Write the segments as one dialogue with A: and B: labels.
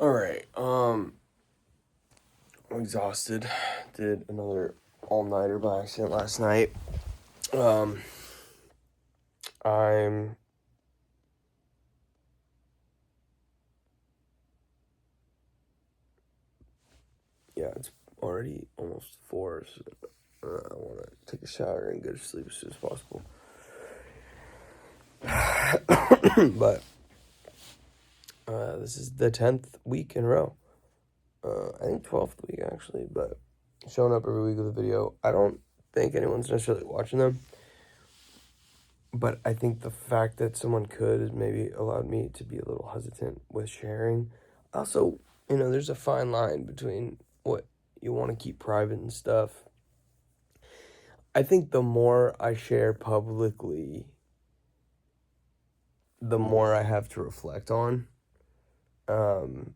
A: All right. I'm exhausted. Did another all-nighter by accident last night. Um, I'm yeah, it's already almost 4, so I want to take a shower and go to sleep as soon as possible. But this is the 10th week in a row. I think 12th week actually, but showing up every week with a video. I don't think anyone's necessarily watching them. But I think the fact that someone could has maybe allowed me to be a little hesitant with sharing. Also, there's a fine line between what you want to keep private and stuff. I think the more I share publicly, the more I have to reflect on, um,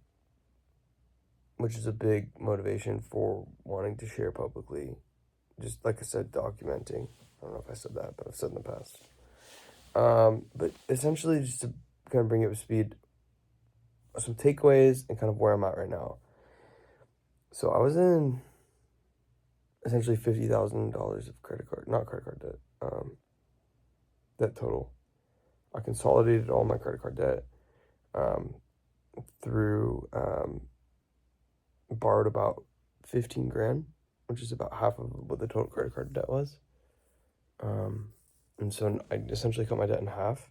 A: which is a big motivation for wanting to share publicly. Just like I said, documenting. I don't know if I said that, but I've said in the past. But essentially, just to kind of bring it up to speed, some takeaways and kind of where I'm at right now. So I was in essentially $50,000 of not credit card debt, debt total. I consolidated all my credit card debt um, through borrowed about 15 grand, which is about half of what the total credit card debt was. And so I essentially cut my debt in half.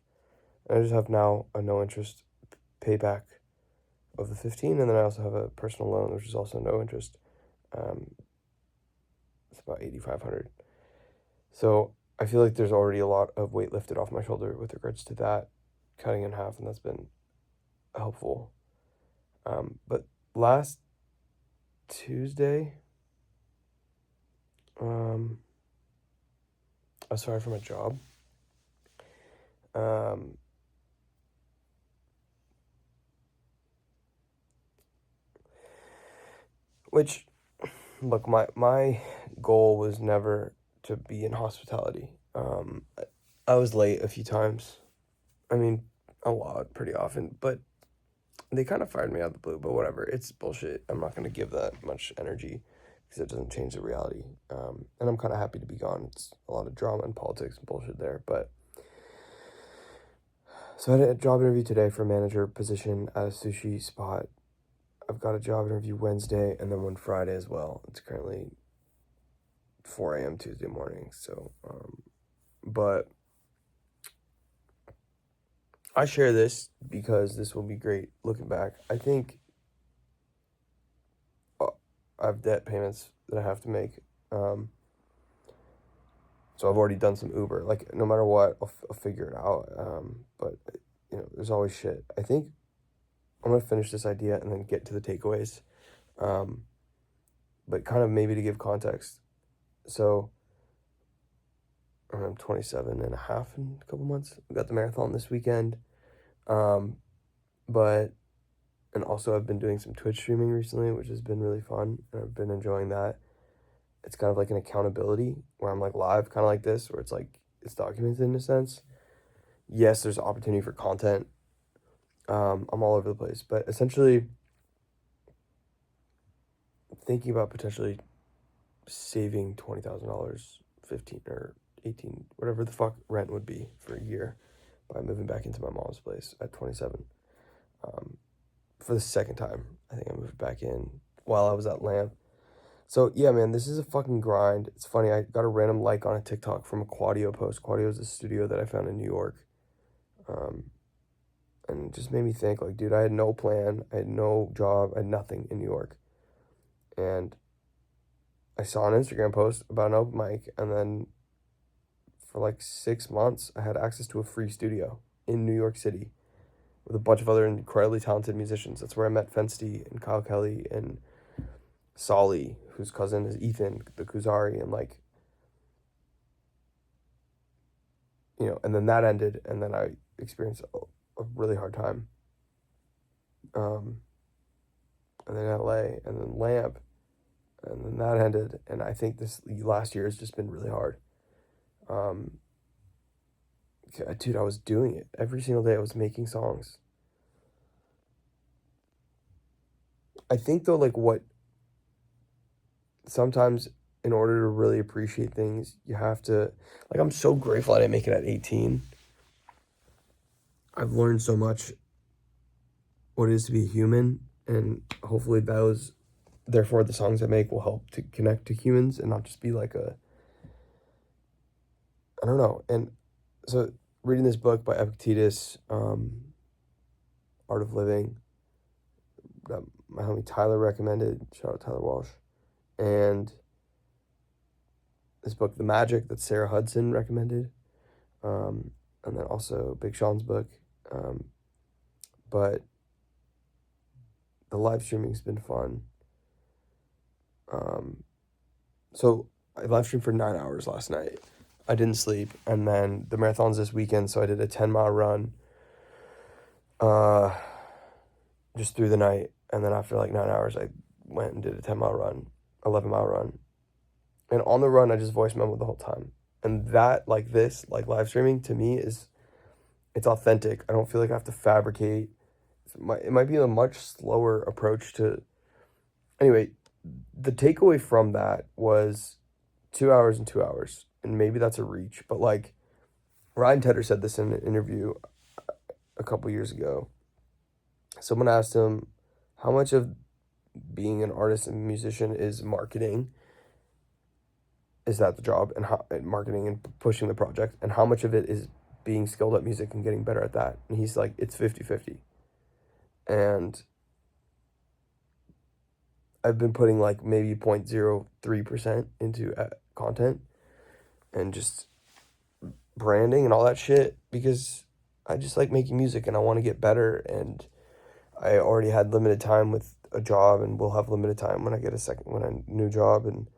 A: And I just have now a no interest payback of the 15, and then I also have a personal loan, which is also no interest. It's about 8,500. So I feel like there's already a lot of weight lifted off my shoulder with regards to that cutting in half, and that's been helpful. But last Tuesday, I was fired from a job. Which, look, my goal was never to be in hospitality. I was late a few times. I mean, a lot, pretty often, but they kind of fired me out of the blue, but whatever. It's bullshit. I'm not going to give that much energy because it doesn't change the reality. And I'm kind of happy to be gone. It's a lot of drama and politics and bullshit there. But so I had a job interview today for a manager position at a sushi spot. I've got a job interview Wednesday and then one Friday as well. It's currently 4 a.m. Tuesday morning. So, but I share this because this will be great looking back. I think I have debt payments that I have to make. So I've already done some Uber. Like, no matter what, I'll figure it out. But, there's always shit. I think I'm going to finish this idea and then get to the takeaways. But kind of maybe to give context. So I'm 27 and a half in a couple months. We got the marathon this weekend. And also I've been doing some Twitch streaming recently, which has been really fun. And I've been enjoying that. It's kind of like an accountability where I'm like live, kind of like this, where it's like, it's documented in a sense. Yes, there's opportunity for content. I'm all over the place, but essentially thinking about potentially saving $20,000, 15 or 18, whatever the fuck rent would be for a year by moving back into my mom's place at 27. For the second time, I think I moved back in while I was at LAMP. So yeah, man, this is a fucking grind. It's funny, I got a random like on a TikTok from a Quadio post. Quadio is a studio that I found in New York. And it just made me think, like, dude, I had no plan, I had no job, I had nothing in New York. And I saw an Instagram post about an open mic, and then for like 6 months, I had access to a free studio in New York City with a bunch of other incredibly talented musicians. That's where I met Fensty and Kyle Kelly and Solly, whose cousin is Ethan, the Kuzari, and like, and then that ended, and then I experienced a really hard time. And then LA, and then LAMP, and then that ended, and I think this last year has just been really hard. Dude, I was doing it every single day. I was making songs. I think though, like what sometimes in order to really appreciate things, you have to, like, I'm so grateful I didn't make it at 18. I've learned so much what it is to be a human, and hopefully therefore the songs I make will help to connect to humans and not just be like I don't know. And so reading this book by Epictetus, Art of Living, that my homie Tyler recommended, shout out Tyler Walsh, and this book, The Magic, that Sarah Hudson recommended, and then also Big Sean's book, but the live streaming's been fun. So I live streamed for 9 hours last night. I didn't sleep, and then the marathon's this weekend, so I did a 10-mile run, just through the night, and then after like 9 hours, I went and did a 10-mile run, 11-mile run, and on the run, I just voice memoed the whole time, and that, like this, like live streaming, to me it's authentic. I don't feel like I have to fabricate. It might be a much slower approach to. Anyway, the takeaway from that was 2 hours and 2 hours, and maybe that's a reach, but like Ryan Tedder said this in an interview a couple years ago. Someone asked him how much of being an artist and musician is marketing. Is that the job, and how marketing and pushing the project, and how much of it is being skilled at music and getting better at that? And he's like, it's 50-50. And I've been putting like maybe 0.03% into content and just branding and all that shit, because I just like making music and I want to get better, and I already had limited time with a job, and will have limited time when I get a new job, and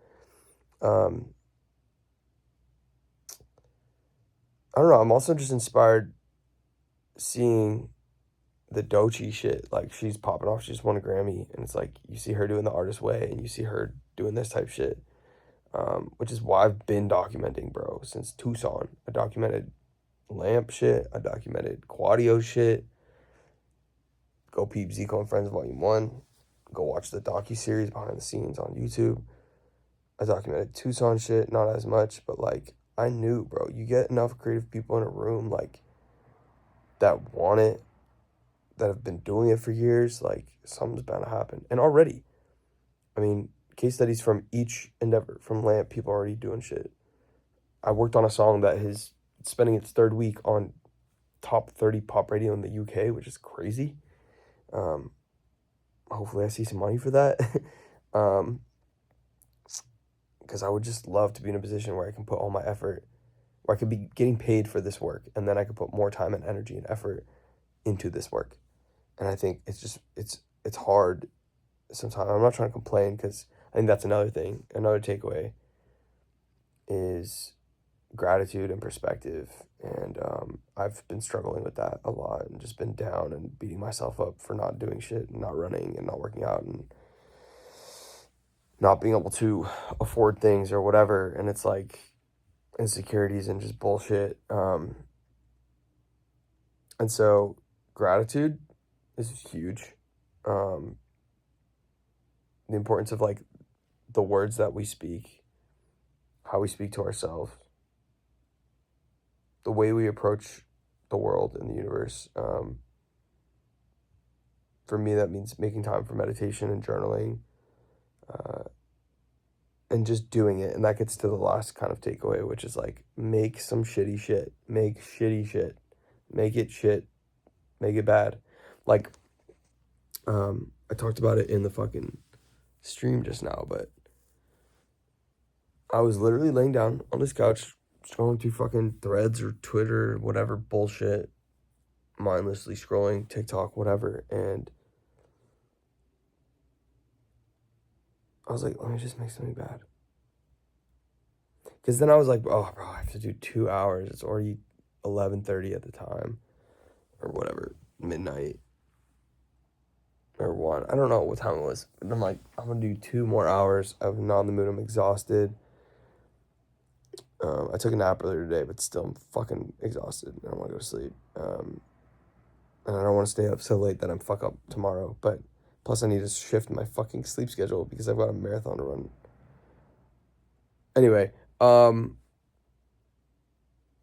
A: I don't know, I'm also just inspired seeing the Doechii shit. Like, she's popping off, she just won a Grammy, and it's like, you see her doing the artist way, and you see her doing this type shit, which is why I've been documenting, bro, since Tucson. I documented Lamp shit, I documented Quadio shit. Go peep Zico and Friends Volume 1. Go watch the docuseries behind the scenes on YouTube. I documented Tucson shit, not as much, but like, I knew, bro, you get enough creative people in a room, like, that want it, that have been doing it for years, like, something's bound to happen. And already, I mean, case studies from each endeavor, from Lamp, people already doing shit. I worked on a song that is spending its third week on top 30 pop radio in the UK, which is crazy. Hopefully I see some money for that. Because I would just love to be in a position where I can put all my effort, where I could be getting paid for this work, and then I could put more time and energy and effort into this work. And I think it's hard sometimes. I'm not trying to complain, because I think that's another thing. Another takeaway is gratitude and perspective. And I've been struggling with that a lot, and just been down and beating myself up for not doing shit and not running and not working out and not being able to afford things or whatever. And it's like insecurities and just bullshit. And so gratitude is huge. The importance of like the words that we speak, how we speak to ourselves, the way we approach the world and the universe. For me, that means making time for meditation and journaling, and just doing it. And that gets to the last kind of takeaway, which is like, make some shitty shit. Make shitty shit. Make it shit. Make it bad. Like, I talked about it in the fucking stream just now, but I was literally laying down on this couch, scrolling through fucking Threads or Twitter or whatever bullshit, mindlessly scrolling TikTok, whatever, and I was like, let me just make something bad. Because then I was like, oh, bro, I have to do 2 hours. It's already 11:30 at the time, or whatever, midnight, or 1. I don't know what time it was. And I'm like, I'm going to do 2 more hours. I'm not in the mood. I'm exhausted. I took a nap earlier today, but still I'm fucking exhausted. I don't want to go to sleep. And I don't want to stay up so late that I'm fuck up tomorrow. But Plus, I need to shift my fucking sleep schedule because I've got a marathon to run. Anyway,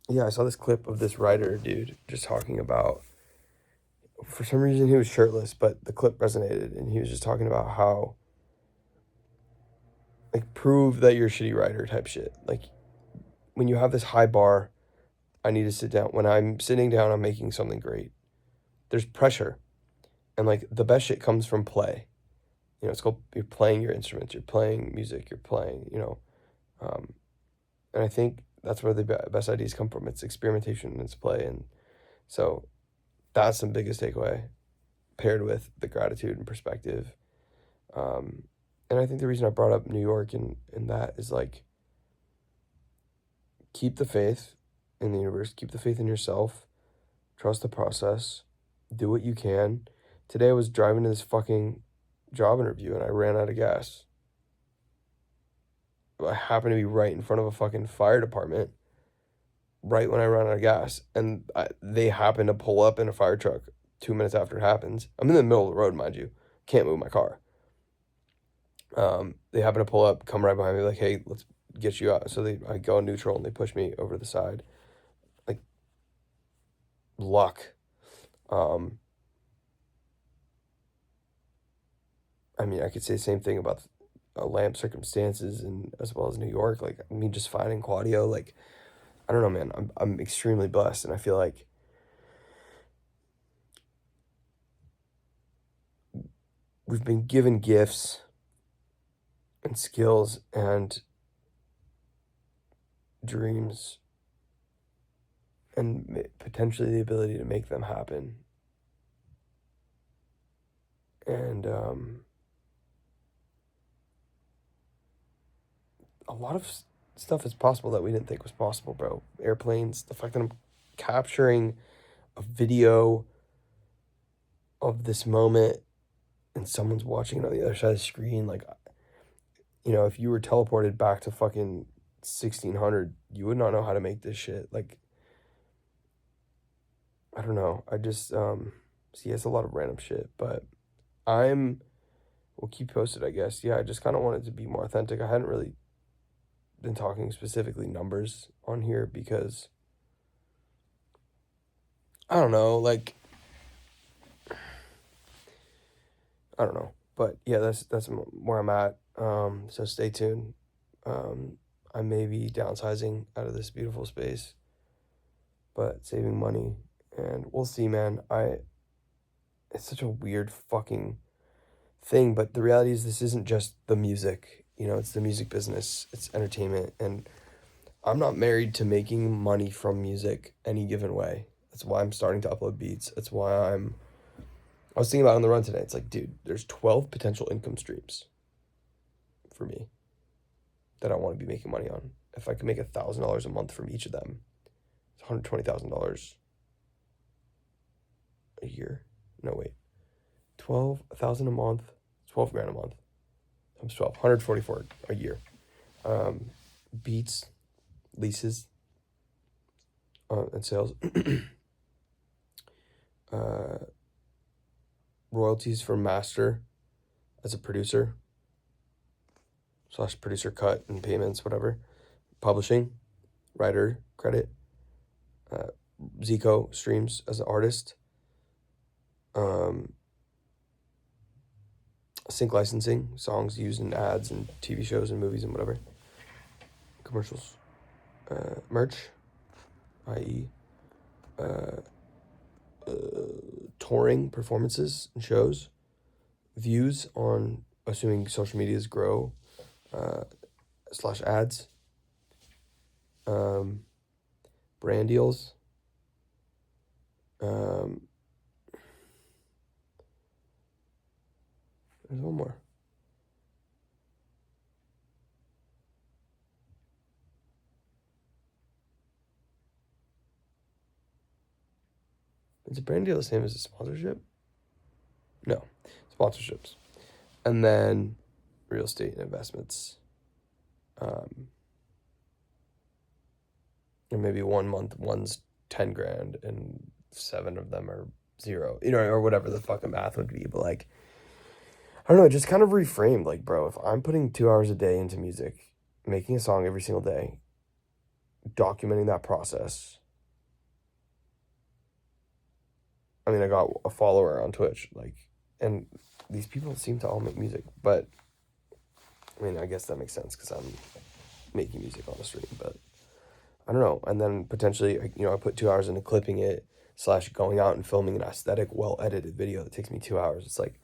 A: yeah, I saw this clip of this writer dude just talking about, for some reason he was shirtless, but the clip resonated, and he was just talking about how, like, prove that you're a shitty writer type shit. Like, when you have this high bar, I need to sit down. When I'm sitting down, I'm making something great. There's pressure. And, like, the best shit comes from play. You know, it's called, you're playing your instruments, you're playing music, you're playing, you know. And I think that's where the best ideas come from. It's experimentation and it's play. And so that's the biggest takeaway, paired with the gratitude and perspective. And I think the reason I brought up New York and that is, like, keep the faith in the universe, keep the faith in yourself, trust the process, do what you can. Today I was driving to this fucking job interview and I ran out of gas. I happened to be right in front of a fucking fire department right when I ran out of gas. And they happened to pull up in a fire truck 2 minutes after it happens. I'm in the middle of the road, mind you. Can't move my car. They happen to pull up, come right behind me, like, hey, let's get you out. So I go in neutral and they push me over to the side. Like, luck. I mean, I could say the same thing about lamp circumstances and as well as New York. Like, I mean, just finding Claudio, like, I don't know, man. I'm extremely blessed, and I feel like we've been given gifts and skills and dreams and potentially the ability to make them happen. And a lot of stuff is possible that we didn't think was possible, bro. Airplanes, the fact that I'm capturing a video of this moment and someone's watching it on the other side of the screen. Like, you know, if you were teleported back to fucking 1600, you would not know how to make this shit. Like, I don't know. I just, see, it's a lot of random shit, but we'll keep posted, I guess. Yeah, I just kind of wanted to be more authentic. I hadn't really been talking specifically numbers on here because, I don't know, like, I don't know. But yeah, that's where I'm at. So stay tuned. I may be downsizing out of this beautiful space, but saving money, and we'll see, man. It's such a weird fucking thing, but the reality is this isn't just the music, you know, it's the music business, it's entertainment, and I'm not married to making money from music any given way. That's why I'm starting to upload beats. That's why I was thinking about it on the run today. It's like, dude, there's 12 potential income streams for me that I want to be making money on. If I can make $1,000 a month from each of them, it's $120,000 a year. No, wait. 12,000 a month, 12 grand a month. Times 12, 144 a year. Beats, leases, and sales. Royalties from master as a producer / producer cut and payments, whatever. Publishing, writer credit, Zico streams as an artist, sync licensing, songs used in ads and TV shows and movies and whatever, commercials, merch, i.e. Touring performances and shows, views on, assuming social medias grow, / ads, brand deals, there's one more. Is a brand deal the same as a sponsorship? No, sponsorships. And then real estate and investments. And maybe 1 month, one's 10 grand and 7 of them are 0, you know, or whatever the fucking math would be. But like, I don't know, it just kind of reframed, like, bro, if I'm putting 2 hours a day into music, making a song every single day, documenting that process. I mean, I got a follower on Twitch, like, and these people seem to all make music, but I mean, I guess that makes sense because I'm making music on the stream, but I don't know. And then potentially, I put 2 hours into clipping it / going out and filming an aesthetic, well edited video that takes me 2 hours. It's like,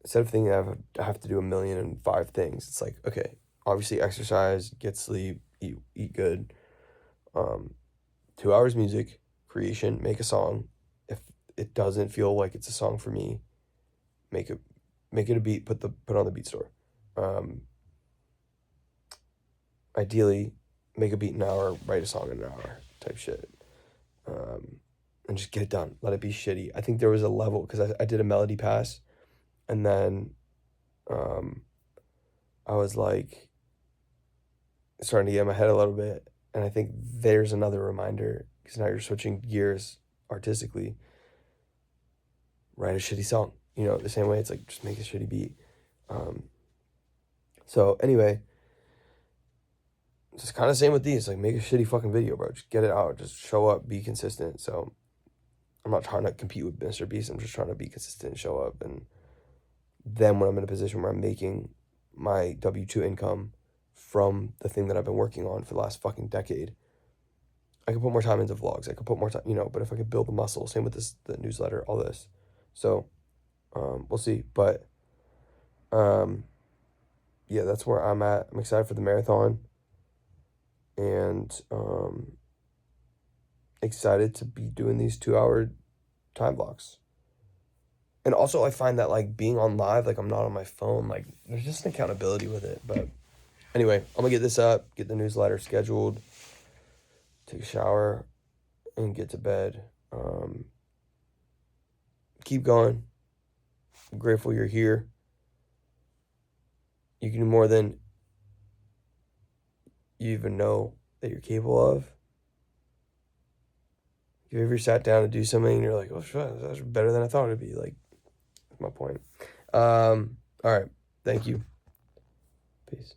A: instead of thinking I have to do 1,000,005 things, it's like, okay, obviously exercise, get sleep, eat good. 2 hours music, creation, make a song. If it doesn't feel like it's a song for me, make it a beat, put on the beat store. Ideally, make a beat in an hour, write a song in an hour type shit. And just get it done. Let it be shitty. I think there was a level, because I did a melody pass, and then I was like starting to get in my head a little bit. And I think there's another reminder, because now you're switching gears artistically. Write a shitty song. The same way it's like, just make a shitty beat. So anyway, just kind of same with these. Like, make a shitty fucking video, bro. Just get it out. Just show up. Be consistent. So I'm not trying to compete with Mr. Beast. I'm just trying to be consistent and show up. And then when I'm in a position where I'm making my W-2 income from the thing that I've been working on for the last fucking decade, I could put more time into vlogs. I could put more time, but if I could build the muscle, same with the newsletter, all this. So, we'll see. But, yeah, that's where I'm at. I'm excited for the marathon. And, excited to be doing these 2-hour time blocks. And also, I find that, like, being on live, like, I'm not on my phone, like, there's just an accountability with it. But anyway, I'm gonna get this up, get the newsletter scheduled, take a shower, and get to bed. Keep going. I'm grateful you're here. You can do more than you even know that you're capable of. If you ever sat down to do something and you're like, oh shit, that's better than I thought it'd be, like, that's my point. All right. Thank you. Peace.